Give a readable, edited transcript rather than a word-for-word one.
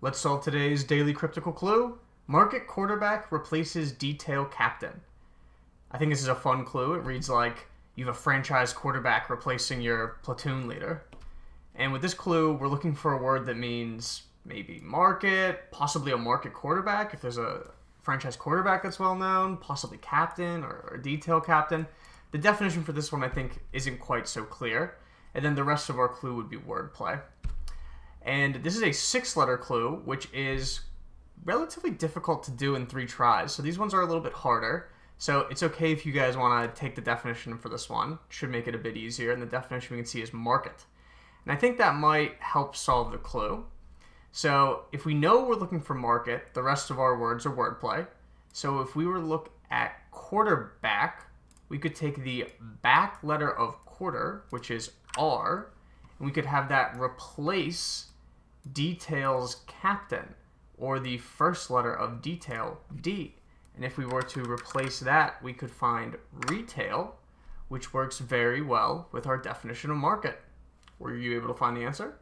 Let's solve today's daily cryptical clue. Market quarterback replaces detail captain. I think this is a fun clue. It reads like you have a franchise quarterback replacing your platoon leader. And with this clue, we're looking for a word that means maybe market, possibly a market quarterback if there's a franchise quarterback that's well known, possibly captain or detail captain. The definition for this one, I think, isn't quite so clear. And then the rest of our clue would be wordplay. And this is a 6-letter clue, which is relatively difficult to do in 3 tries. So these ones are a little bit harder. So it's okay if you guys want to take the definition for this one. It should make it a bit easier. And the definition we can see is market. And I think that might help solve the clue. So if we know we're looking for market, the rest of our words are wordplay. So if we were to look at quarterback, we could take the back letter of quarter, which is R, and we could have that replace details captain, or the first letter of detail, D. And if we were to replace that, we could find retail, which works very well with our definition of market. Were you able to find the answer?